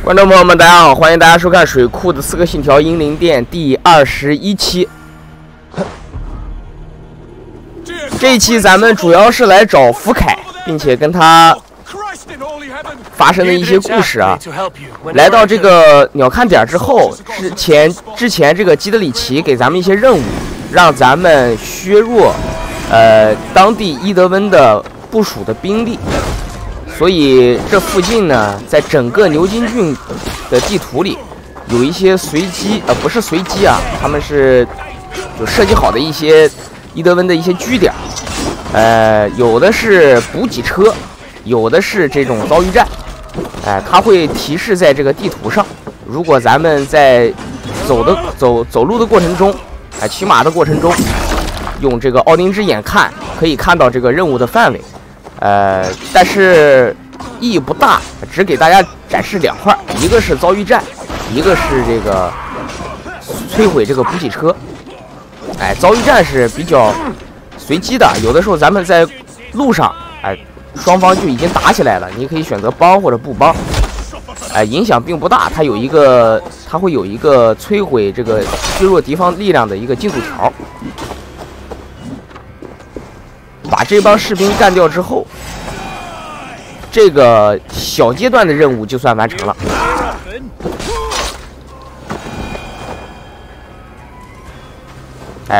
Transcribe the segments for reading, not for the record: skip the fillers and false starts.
观众朋友们，大家好，欢迎大家收看水库的《刺客信条英灵殿》第21期。这一期咱们主要是来找福凯，并且跟他发生的一些故事啊。来到这个鸟瞰点之后，之前这个基德里奇给咱们一些任务，让咱们削弱当地伊德温的部署的兵力。所以这附近呢，在整个牛津郡的地图里，有一些随机不是随机啊，他们是就设计好的一些伊德温的一些据点，有的是补给车，有的是这种遭遇站，它会提示在这个地图上。如果咱们在走路的过程中，骑马的过程中，用这个奥丁之眼看，可以看到这个任务的范围。但是意义不大，只给大家展示两块，一个是遭遇站，一个是这个摧毁这个补给车。遭遇站是比较随机的，有的时候咱们在路上，双方就已经打起来了，你可以选择帮或者不帮，影响并不大。它会有一个摧毁这个削弱敌方力量的一个进度条。把这帮士兵干掉之后，这个小阶段的任务就算完成了。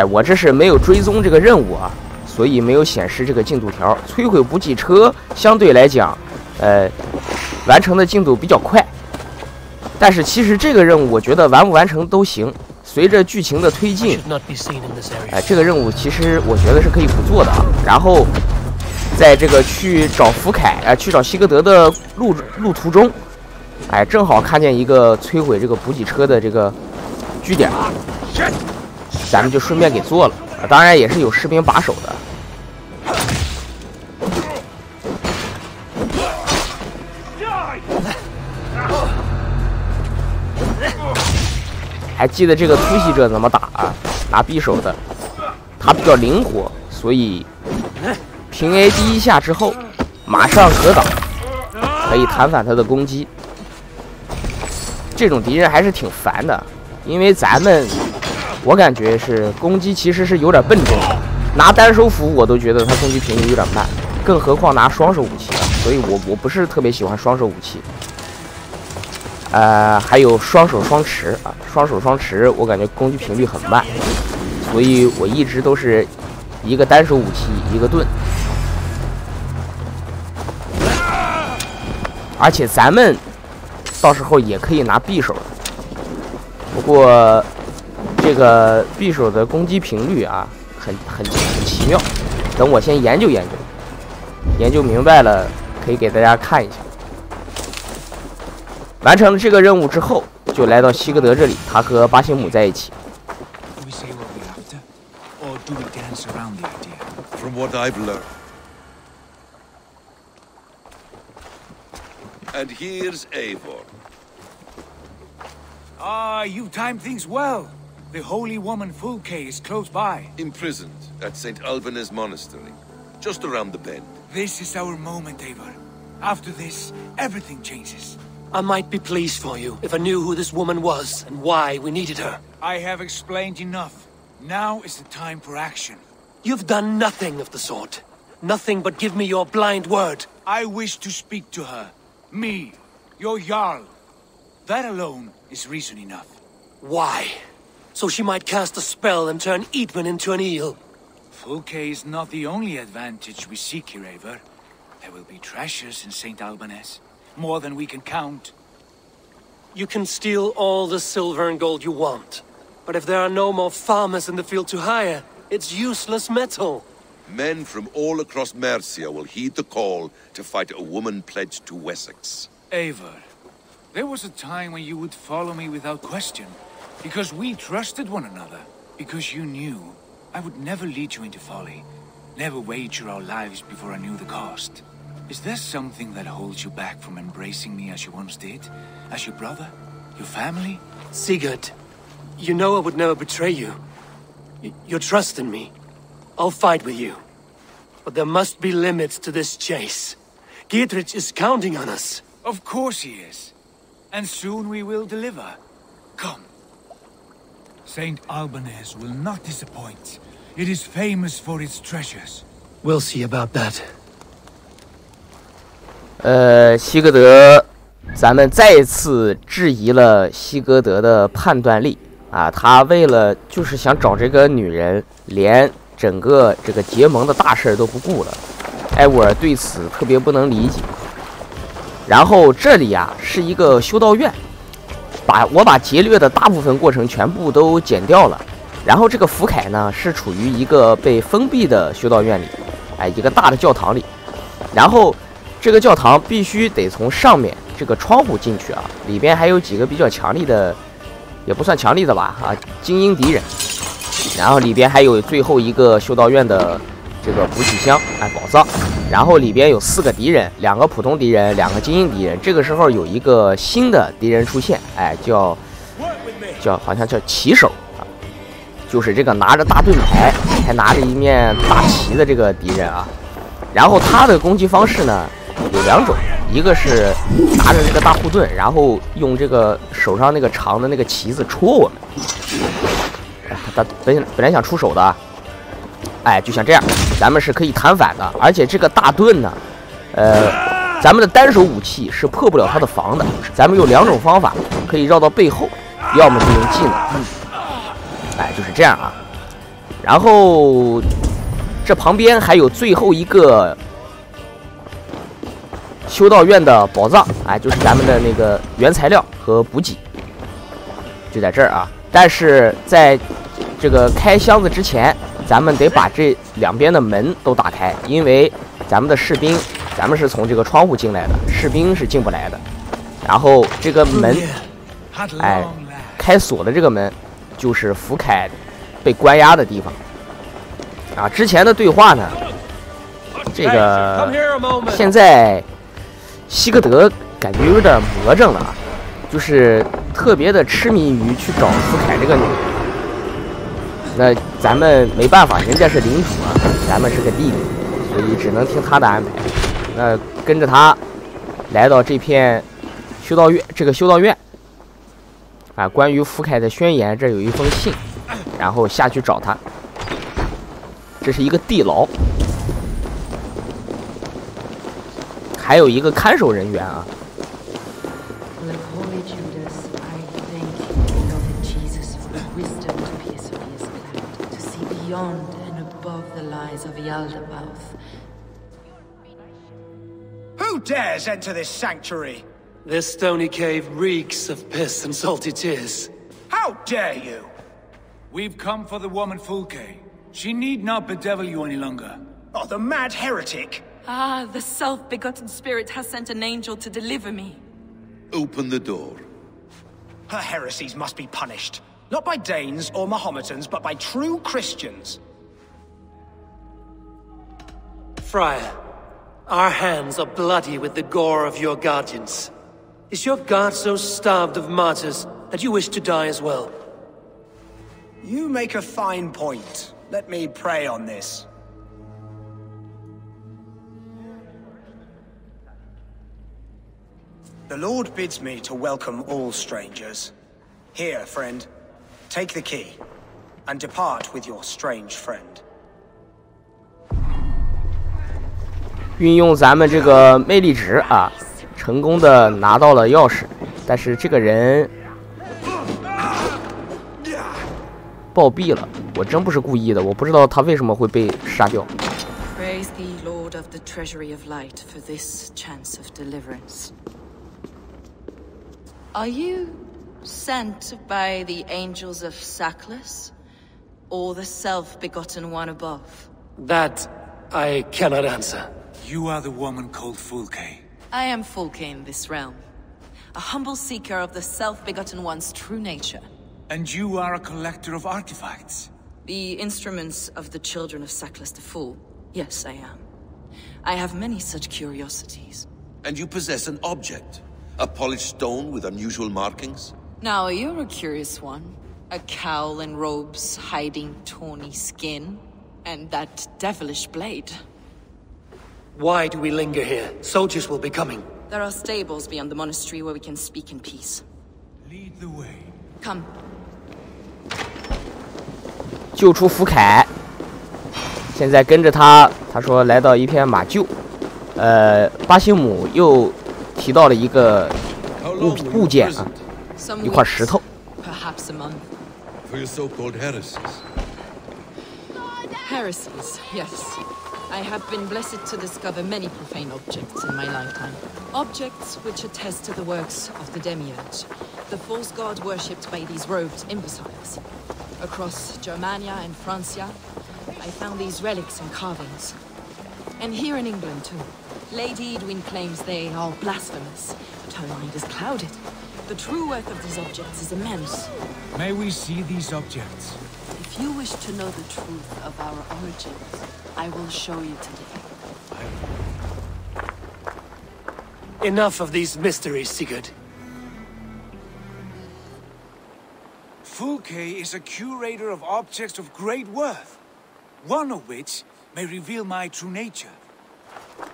我这是没有追踪这个任务啊，所以没有显示这个进度条。摧毁补给车相对来讲，完成的进度比较快。但是其实这个任务我觉得完不完成都行。随着剧情的推进，这个任务其实我觉得是可以不做的啊。然后，在这个去找福凯去找希格德的路途中，正好看见一个摧毁这个补给车的这个据点，咱们就顺便给做了。当然也是有士兵把守的。还记得这个突袭者怎么打啊？拿匕首的，他比较灵活，所以平 A 第一下之后，马上格挡，可以弹反他的攻击。这种敌人还是挺烦的，因为我感觉是攻击其实是有点笨重的，拿单手斧我都觉得他攻击频率有点慢，更何况拿双手武器了，所以我不是特别喜欢双手武器。还有双手双持啊，双手双持，我感觉攻击频率很慢，所以我一直都是一个单手武器一个盾。而且咱们到时候也可以拿匕首，不过这个匕首的攻击频率啊，很奇妙。等我先研究研究，研究明白了可以给大家看一下。完成了这个任务之后，就来到希格德这里，他和巴辛姆在一起。From what I've learned. And here's Eivor. You've timed things well. The holy woman Fulke is close by. Imprisoned at St. Alban's Monastery, just around the bend. This is our moment, Eivor. After this, everything changes. I might be pleased for you if I knew who this woman was and why we needed her. I have explained enough. Now is the time for action. You've done nothing of the sort. Nothing but give me your blind word. I wish to speak to her. Me, your Jarl. That alone is reason enough. Why? So she might cast a spell and turn Eatman into an eel. Fulke is not the only advantage we seek here, Eivor. There will be treasures in St. Alban's. More than we can count. You can steal all the silver and gold you want. But if there are no more farmers in the field to hire, it's useless metal. Men from all across Mercia will heed the call to fight a woman pledged to Wessex. Eivor, there was a time when you would follow me without question. Because we trusted one another. Because you knew I would never lead you into folly. Never wager our lives before I knew the cost. Is there something that holds you back from embracing me as you once did? As your brother? Your family? Sigurd, you know I would never betray you. Your trust in me. I'll fight with you. But there must be limits to this chase. Dietrich is counting on us. Of course he is. and soon we will deliver. Come. Saint Albanese will not disappoint. It is famous for its treasures. We'll see about that. 西格德，咱们再次质疑了西格德的判断力啊！他为了就是想找这个女人，连整个这个结盟的大事都不顾了。艾沃尔对此特别不能理解。然后这里啊是一个修道院，我把劫掠的大部分过程全部都剪掉了。然后这个福凯呢是处于一个被封闭的修道院里，一个大的教堂里。然后这个教堂必须得从上面这个窗户进去啊，里边还有几个比较强力的，也不算强力的吧精英敌人。然后里边还有最后一个修道院的这个补给箱宝藏。然后里边有4个敌人，2个普通敌人，2个精英敌人。这个时候有一个新的敌人出现，叫好像叫骑手啊，就是这个拿着大盾牌还拿着一面大旗的这个敌人啊。然后他的攻击方式呢有2种，一个是拿着这个大护盾，然后用这个手上那个长的那个旗子戳我们。他本来想出手的，就像这样，咱们是可以弹反的。而且这个大盾呢，咱们的单手武器是破不了他的防的。咱们有2种方法可以绕到背后，要么就用技能，就是这样啊。然后这旁边还有最后一个修道院的宝藏，就是咱们的那个原材料和补给，就在这儿啊。但是在这个开箱子之前，咱们得把这2边的门都打开，因为咱们的士兵，咱们是从这个窗户进来的，士兵是进不来的。然后这个门，开锁的这个门，就是福凯被关押的地方。之前的对话呢，这个现在西格德感觉有点魔怔了啊，就是特别的痴迷于去找福凯这个女人。那咱们没办法，人家是领主啊，咱们是个弟弟，所以只能听他的安排。那跟着他来到这片修道院，关于福凯的宣言，这有一封信，然后下去找他。这是一个地牢，还有一个看守人员啊。Beyond and above the lies of Yaldabaoth. Who dares enter this sanctuary? This stony cave reeks of piss and salty tears. How dare you? We've come for the woman Fulke. She need not bedevil you any longer. Oh, the mad heretic! Ah, the self-begotten spirit has sent an angel to deliver me. Open the door. Her heresies must be punished. Not by Danes or Mahometans, but by true Christians. Friar, our hands are bloody with the gore of your guardians. Is your god so starved of martyrs that you wish to die as well? You make a fine point. Let me pray on this. The Lord bids me to welcome all strangers. Here, friend. Take the key, and depart with your strange friend. 运用咱们这个魅力值啊，成功的拿到了钥匙，但是这个人暴毙了。我真不是故意的，我不知道他为什么会被杀掉。Praise thee, Lord of the Treasury of Light, for this chance of deliverance. Are you sent by the angels of Saklas, or the self-begotten one above? That I cannot answer. You are the woman called Fulke. I am Fulke in this realm, a humble seeker of the self-begotten one's true nature. And you are a collector of artifacts. The instruments of the children of Saklas the Fool. Yes, I am. I have many such curiosities. And you possess an object? A polished stone with unusual markings? Now, you're a curious one. A cowl and robes hiding tawny skin. And that devilish blade. Why do we linger here? Soldiers will be coming. There are stables beyond the monastery where we can speak in peace. Lead the way. Come. 救出福凯。现在跟着他，他说来到一片马厩。巴西姆又提到了一个物件啊，一块石头。Perhaps a month. For your so-called heresies. Heresies, yes. I have been blessed to discover many profane objects in my lifetime. Objects which attest to the works of the Demiurge, the false god worshipped by these robed imbeciles. Across Germania and Francia, I found these relics and carvings. And here in England, too. Lady Edwin claims they are blasphemous, but her mind is clouded. The true worth of these objects is immense. May we see these objects? If you wish to know the truth of our origins, I will show you today. Enough of these mysteries, Sigurd. Fulke is a curator of objects of great worth, one of which may reveal my true nature.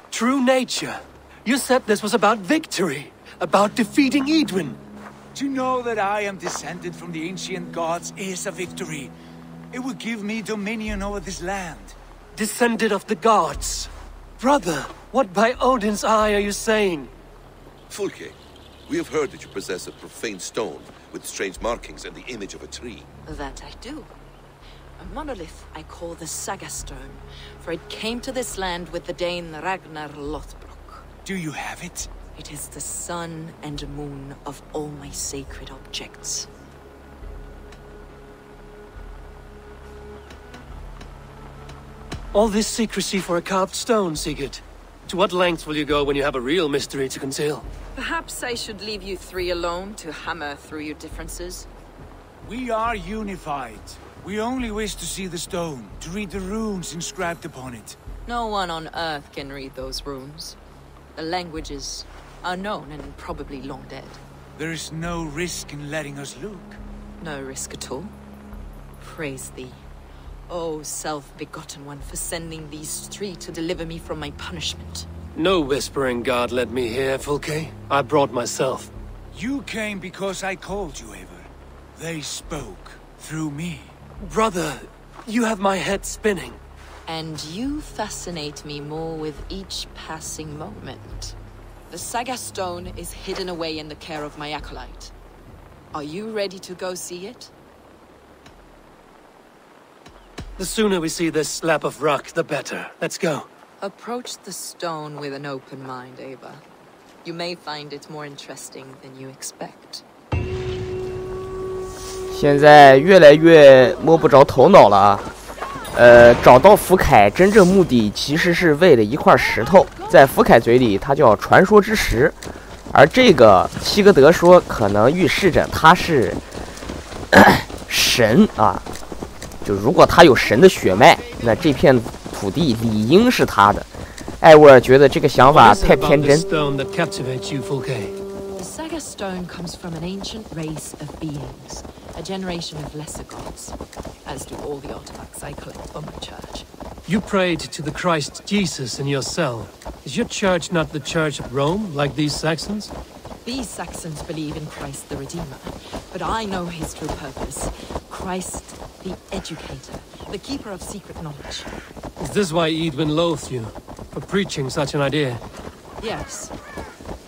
True nature? You said this was about victory, about defeating Edwin. To know that I am descended from the ancient gods is a victory. It will give me dominion over this land. Descended of the gods? Brother, what by Odin's eye are you saying? Fulke, we have heard that you possess a profane stone with strange markings and the image of a tree. That I do. A monolith I call the Saga Stone, for it came to this land with the Dane Ragnar Lothbrok. Do you have it? It is the sun and moon of all my sacred objects. All this secrecy for a carved stone, Sigurd. To what lengths will you go when you have a real mystery to conceal? Perhaps I should leave you three alone to hammer through your differences. We are unified. We only wish to see the stone, to read the runes inscribed upon it. No one on Earth can read those runes. The languages are known and probably long dead. There is no risk in letting us look. No risk at all. Praise thee, O self-begotten one, for sending these three to deliver me from my punishment. No whispering god led me here, Fulke. I brought myself. You came because I called you, Eivor. They spoke through me. Brother, you have my head spinning. And you fascinate me more with each passing moment. The Saga Stone is hidden away in the care of my acolyte. Are you ready to go see it? The sooner we see this slab of rock, the better. Let's go. Approach the stone with an open mind, Ava. You may find it more interesting than you expect. 现在越来越摸不着头脑了啊！找到福凯真正目的其实是为了一块石头，在福凯嘴里它叫传说之石，而这个希格德说可能预示着他是神啊，就如果他有神的血脉，那这片土地理应是他的。艾沃尔觉得这个想法太偏真。The Saga Stone comes from an ancient race of beings, a generation of lesser gods, as do all the artifacts I collect for my church. You prayed to the Christ Jesus in your cell. Is your church not the Church of Rome, like these Saxons? These Saxons believe in Christ the Redeemer, but I know his true purpose. Christ the Educator, the keeper of secret knowledge. Is this why Edwin loathed you? For preaching such an idea? Yes.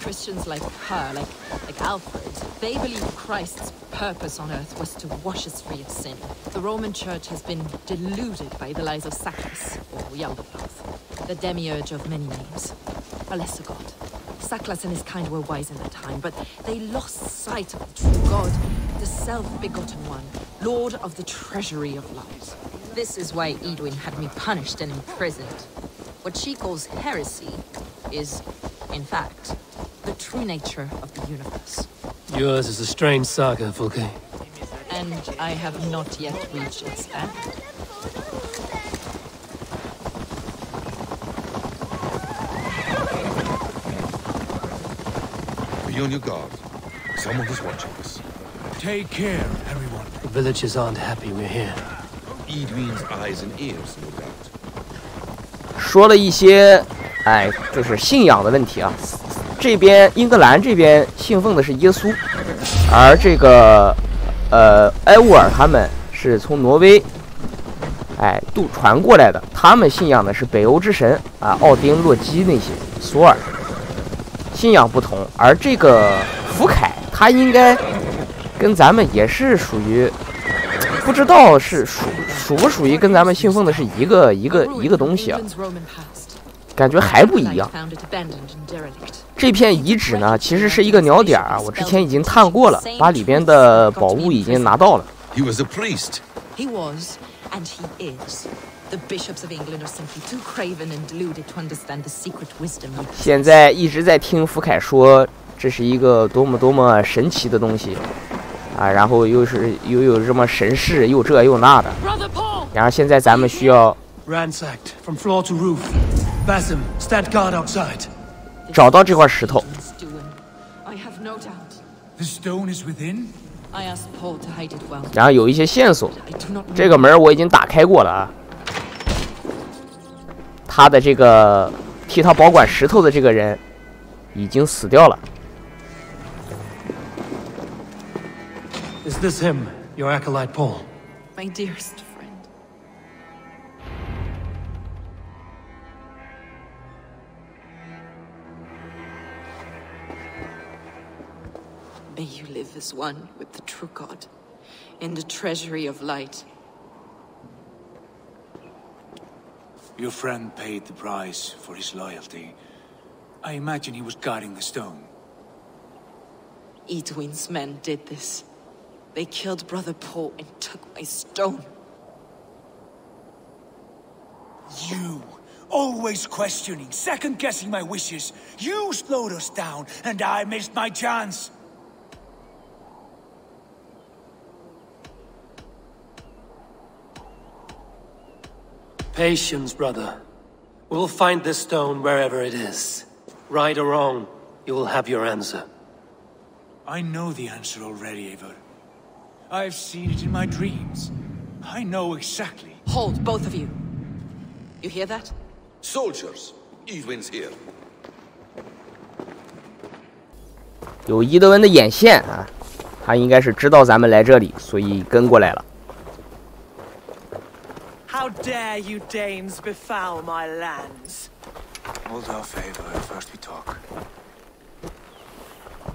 Christians like her, like Alfred, they believe Christ's purpose on earth was to wash us free of sin. The Roman Church has been deluded by the lies of Saklas, or Yaldabaoth, the demiurge of many names, a lesser god. Saklas and his kind were wise in their time, but they lost sight of the true God, the self-begotten one, Lord of the treasury of light. This is why Edwin had me punished and imprisoned. What she calls heresy is, in fact, the true nature of the universe. Yours is a strange saga, Fulke. And I have not yet reached its end. Be on your guard. Someone is watching us. Take care, everyone. The villagers aren't happy we're here. Edwin's eyes and ears, no doubt. 说了一些，就是信仰的问题啊，这边英格兰这边信奉的是耶稣，而这个埃沃尔他们是从挪威渡船过来的，他们信仰的是北欧之神啊，奥丁、洛基那些索尔，信仰不同。而这个福凯他应该跟咱们也是属于，不知道是属不属于跟咱们信奉的是一个东西啊，感觉还不一样。这片遗址呢，其实是一个鸟点啊，我之前已经探过了，把里边的宝物已经拿到了。He was a priest. He was, and he is. The bishops of England are simply too craven and deluded to understand the secret wisdom. 现在一直在听福凯说，这是一个多么神奇的东西啊，然后又有这么神事，又这又那的。然后现在咱们需要 ransacked from floor to roof. Basim, stand guard outside. 找到这块石头。 I have no doubt. The stone is within? I asked Paul to hide it well. 然后有一些线索， I do not 这个门我已经打开过了啊。他的这个替他保管石头的这个人已经死掉了。 Is this him, your acolyte Paul? My dearest friend. May you live as one with the true God, in the treasury of light. Your friend paid the price for his loyalty. I imagine he was guarding the stone. Edwin's men did this. They killed Brother Paul and took my stone. You, always questioning, second-guessing my wishes. You slowed us down, and I missed my chance. Patience, brother. We'll find this stone wherever it is. Right or wrong, you will have your answer. I know the answer already, Eivor. I've seen it in my dreams. I know exactly. Hold, both of you. You hear that? Soldiers, Edwin's here. 有伊德温的眼线啊，他应该是知道咱们来这里，所以跟过来了。 How dare you Danes befoul my lands? Hold off, Eivor. First we talk.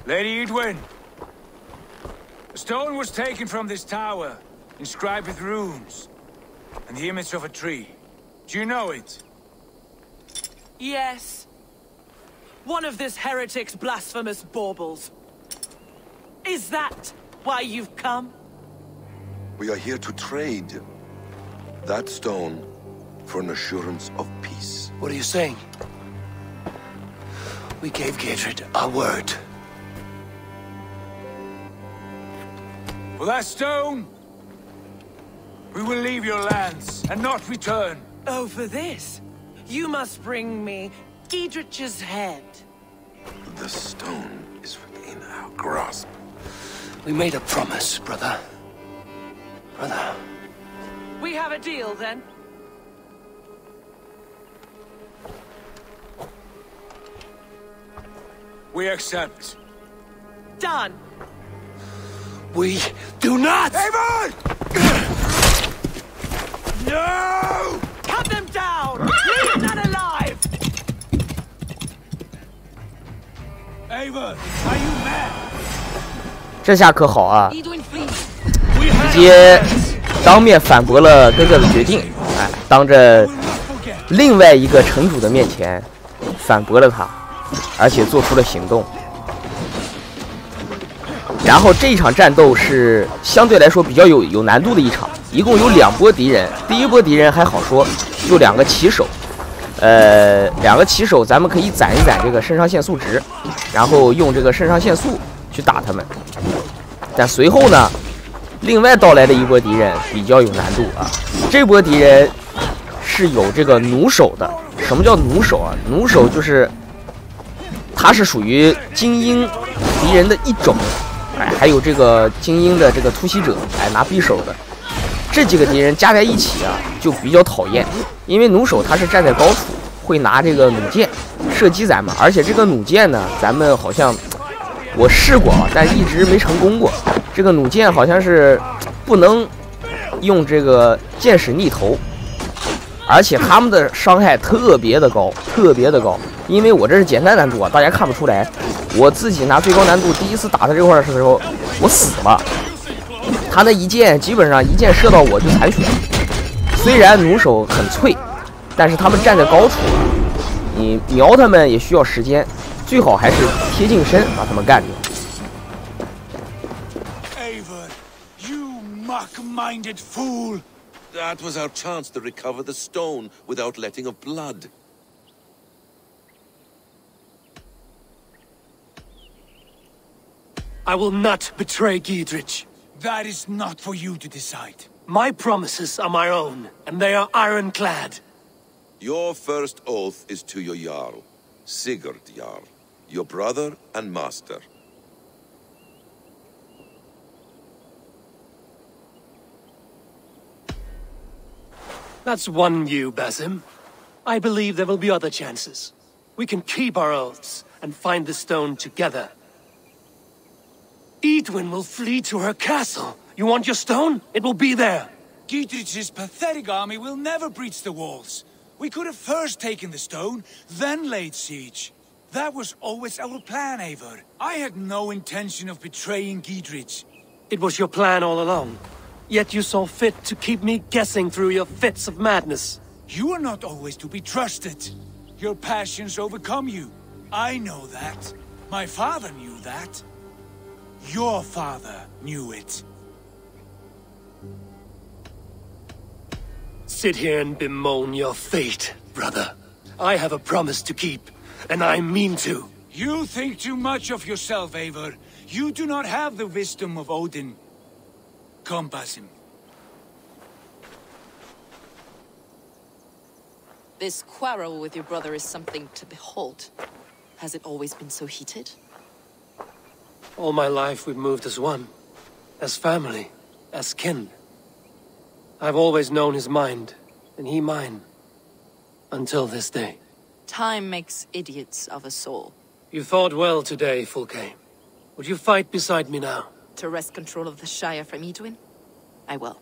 Lady Edwin! A stone was taken from this tower, inscribed with runes, and the image of a tree. Do you know it? Yes. One of this heretic's blasphemous baubles. Is that why you've come? We are here to trade that stone for an assurance of peace. What are you saying? We gave Gatred our word. For that stone, we will leave your lands and not return. Oh, for this? You must bring me Giedrich's head. The stone is within our grasp. We made a promise, brother. Brother. We have a deal, then? We accept. Done. We do not! Eivor! No! Cut them down! Leave none alive! Eivor, are you mad? 这下可好啊， Edwin, please. 直接当面反驳了哥哥的决定，当着另外一个城主的面前反驳了他，而且做出了行动。然后这一场战斗是相对来说比较有难度的一场，一共有2波敌人。第一波敌人还好说，就2个骑手，两个骑手咱们可以攒一攒这个肾上腺素值，然后用这个肾上腺素去打他们。但随后呢，另外到来的一波敌人比较有难度啊。这波敌人是有这个弩手的。什么叫弩手啊？弩手就是它是属于精英敌人的一种。还有这个精英的这个突袭者，拿匕首的，这几个敌人加在一起啊，就比较讨厌。因为弩手他是站在高处，会拿这个弩箭射击咱们，而且这个弩箭呢，咱们好像我试过啊，但一直没成功过。这个弩箭好像是不能用这个箭矢逆投，而且他们的伤害特别的高，特别的高。因为我这是简单难度啊，大家看不出来。我自己拿最高难度第一次打到这块的时候，我死了。他那一箭基本上一箭射到我就残血。虽然弩手很脆，但是他们站在高处了，你瞄他们也需要时间，最好还是贴近身把他们干掉。Eivor, you muck-minded fool! That was our chance to recover the stone without letting of blood. I will not betray Giedrich. That is not for you to decide. My promises are my own, and they are ironclad. Your first oath is to your Jarl, Sigurd Jarl, your brother and master. That's one view, Basim. I believe there will be other chances. We can keep our oaths and find the stone together. Edwin will flee to her castle. You want your stone? It will be there. Giedrich's pathetic army will never breach the walls. We could have first taken the stone, then laid siege. That was always our plan, Eivor. I had no intention of betraying Giedrich. It was your plan all along. Yet you saw fit to keep me guessing through your fits of madness. You are not always to be trusted. Your passions overcome you. I know that. My father knew that. Your father knew it. Sit here and bemoan your fate, brother. I have a promise to keep, and I mean to. You think too much of yourself, Eivor. You do not have the wisdom of Odin. Come, Basim. This quarrel with your brother is something to behold. Has it always been so heated? All my life we've moved as one. As family. As kin. I've always known his mind, and he mine. Until this day. Time makes idiots of us all. You fought well today, Fulke. Would you fight beside me now? To wrest control of the Shire from Edwin? I will.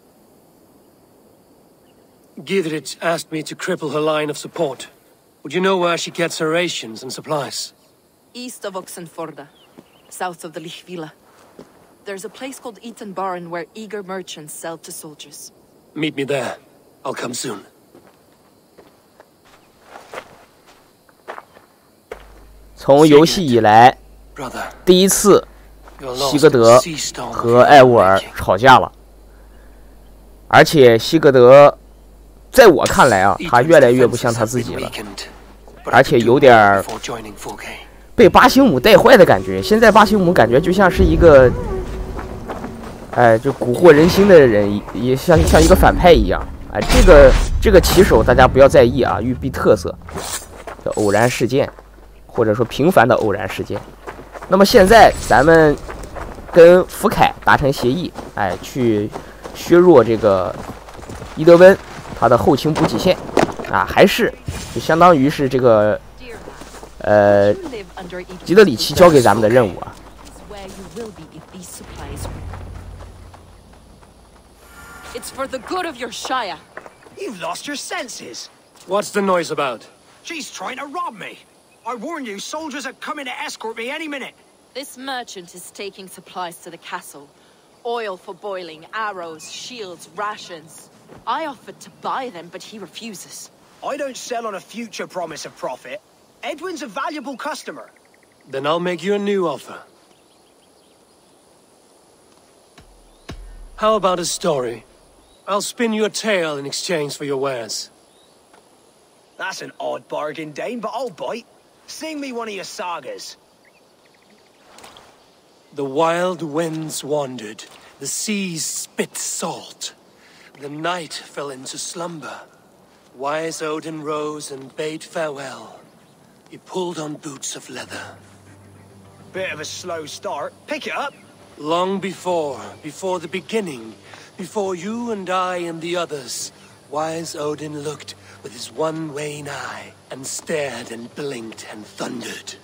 Giedrich asked me to cripple her line of support. Would you know where she gets her rations and supplies? East of Oxenforda. South of the Lichvila. There's a place called Eaton Barn where eager merchants sell to soldiers. Meet me there. I'll come soon. 从游戏以来，第一次西格德和艾沃尔吵架了，而且西格德在我看来啊，他越来越不像他自己了，而且有点被巴辛姆带坏的感觉。现在巴辛姆感觉就像是一个，就蛊惑人心的人，也像一个反派一样。这个棋手大家不要在意啊，育碧特色的偶然事件，或者说频繁的偶然事件。那么现在咱们跟福凯达成协议，去削弱这个伊德温他的后勤补给线啊，还是就相当于是这个吉德里奇交给咱们的任务啊。It's for the good of your Shire. You've lost your senses. What's the noise about? She's trying to rob me. I warn you, soldiers are coming to escort me any minute. This merchant is taking supplies to the castle. Oil for boiling, arrows, shields, rations. I offered to buy them, but he refuses. I don't sell on a future promise of profit. Edwin's a valuable customer. Then I'll make you a new offer. How about a story? I'll spin you a tale in exchange for your wares. That's an odd bargain, Dane, but I'll bite. Sing me one of your sagas. The wild winds wandered, the seas spit salt. The night fell into slumber. Wise Odin rose and bade farewell. He pulled on boots of leather. Bit of a slow start. Pick it up. Long before the beginning, before you and I and the others, wise Odin looked with his one-wane eye and stared and blinked and thundered.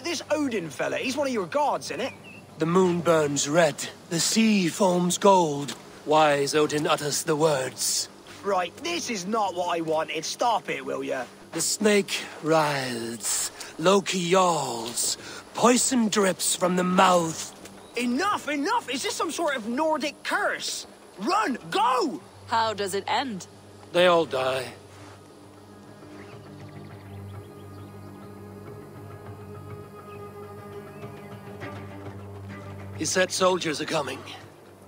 This Odin fella, he's one of your gods, isn't it? The moon burns red, the sea foams gold. Wise Odin utters the words. Right, this is not what I wanted. Stop it, will ya? The snake writhes, Loki yawls, poison drips from the mouth. Enough, enough! Is this some sort of Nordic curse? Run, go! How does it end? They all die. He said soldiers are coming.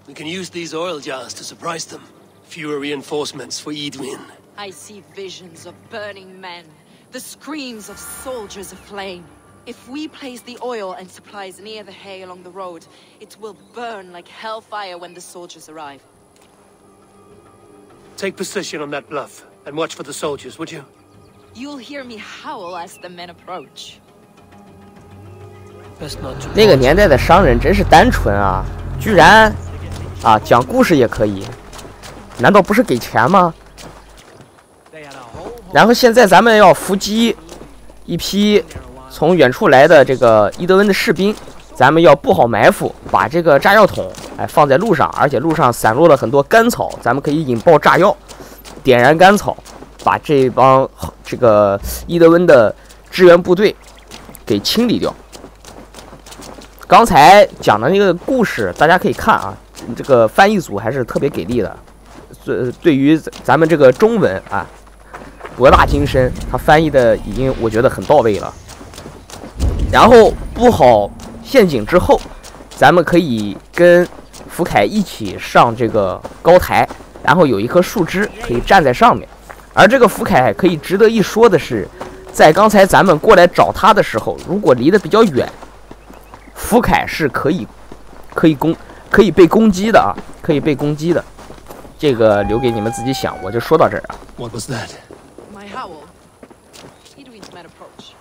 We can use these oil jars to surprise them. Fewer reinforcements for Edwin. I see visions of burning men, the screams of soldiers aflame. If we place the oil and supplies near the hay along the road, it will burn like hellfire when the soldiers arrive. Take position on that bluff and watch for the soldiers, would you? You'll hear me howl as the men approach. 那个年代的商人真是单纯啊，居然啊讲故事也可以，难道不是给钱吗？然后现在咱们要伏击一批从远处来的这个伊德温的士兵，咱们要布好埋伏，把这个炸药桶放在路上，而且路上散落了很多干草，咱们可以引爆炸药，点燃干草，把这帮这个伊德温的支援部队给清理掉。刚才讲的那个故事，大家可以看啊，这个翻译组还是特别给力的，对于咱们这个中文啊，博大精深，他翻译的已经我觉得很到位了。然后布好陷阱之后，咱们可以跟福凯一起上这个高台，然后有一棵树枝可以站在上面。而这个福凯可以值得一说的是，在刚才咱们过来找他的时候，如果离得比较远，福凯是可以被攻击的啊，可以被攻击的。这个留给你们自己想，我就说到这儿啊。What was that? My howl. Edwin's men approach.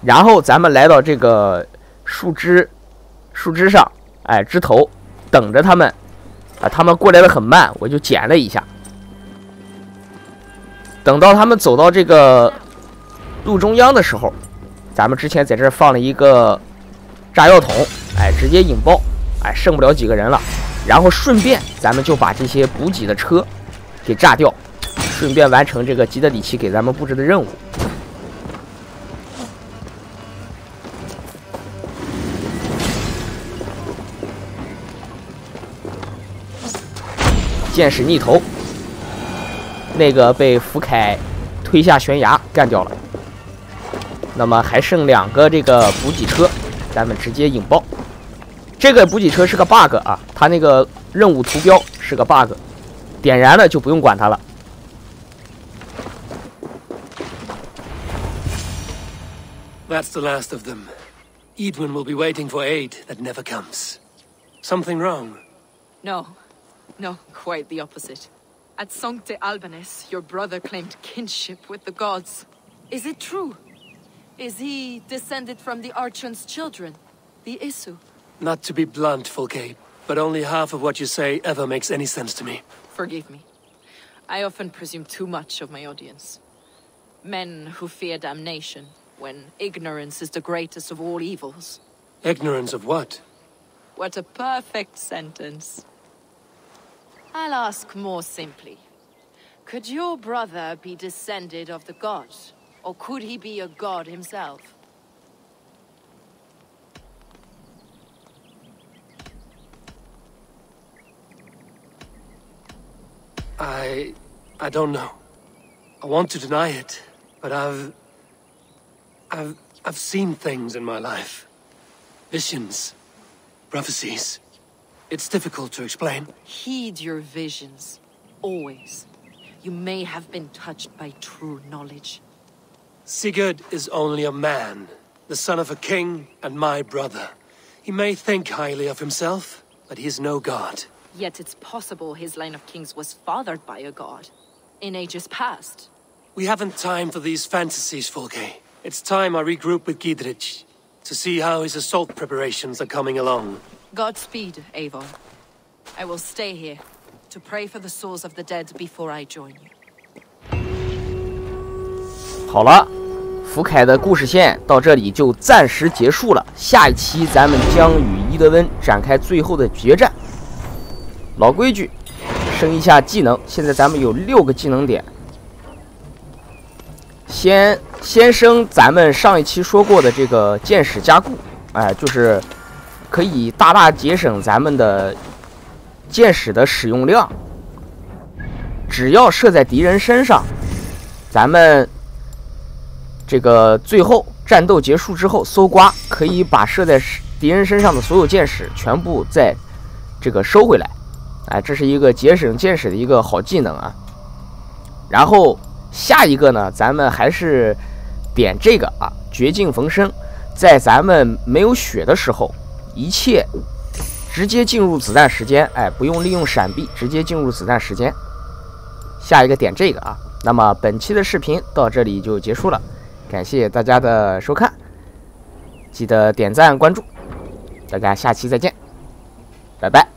然后咱们来到这个树枝上，枝头等着他们啊。他们过来的很慢，我就捡了一下。等到他们走到这个路中央的时候，咱们之前在这儿放了一个炸药桶，直接引爆，剩不了几个人了。然后顺便咱们就把这些补给的车给炸掉，顺便完成这个吉德里奇给咱们布置的任务。箭矢逆头，那个被福凯推下悬崖干掉了。那么还剩2个这个补给车，咱们直接引爆。这个补给车是个 bug 啊，它那个任务图标是个 bug， 点燃了就不用管它了。That's the last of them. Edwin will be waiting for aid that never comes. Something wrong? No, quite the opposite. At Sancte Albanus, your brother claimed kinship with the gods. Is it true? Is he descended from the Archon's children, the Isu? Not to be blunt, Fulke, but only half of what you say ever makes any sense to me. Forgive me. I often presume too much of my audience. Men who fear damnation, when ignorance is the greatest of all evils. Ignorance of what? What a perfect sentence. I'll ask more simply. Could your brother be descended of the gods? Or could he be a god himself? I don't know. I want to deny it, but I've seen things in my life. Visions, prophecies. It's difficult to explain. Heed your visions. Always. You may have been touched by true knowledge. Sigurd is only a man, the son of a king and my brother. He may think highly of himself, but he is no god. Yet it's possible his line of kings was fathered by a god. In ages past. We haven't time for these fantasies, Fulke. It's time I regroup with Gidrich to see how his assault preparations are coming along. Godspeed, Avon. I will stay here to pray for the souls of the dead before I join you. 好了，福凯的故事线到这里就暂时结束了。下一期咱们将与伊德温展开最后的决战。老规矩，升一下技能。现在咱们有6个技能点，先升咱们上一期说过的这个箭矢加固，哎，就是可以大大节省咱们的箭矢的使用量。只要射在敌人身上，咱们这个最后战斗结束之后搜刮，可以把射在敌人身上的所有箭矢全部再这个收回来。哎，这是一个节省箭矢的一个好技能啊。然后下一个呢，咱们还是点这个啊，绝境逢生。在咱们没有血的时候，一切直接进入子弹时间，哎，不用利用闪避，直接进入子弹时间。下一个点这个啊。那么本期的视频到这里就结束了，感谢大家的收看，记得点赞关注，大家下期再见，拜拜。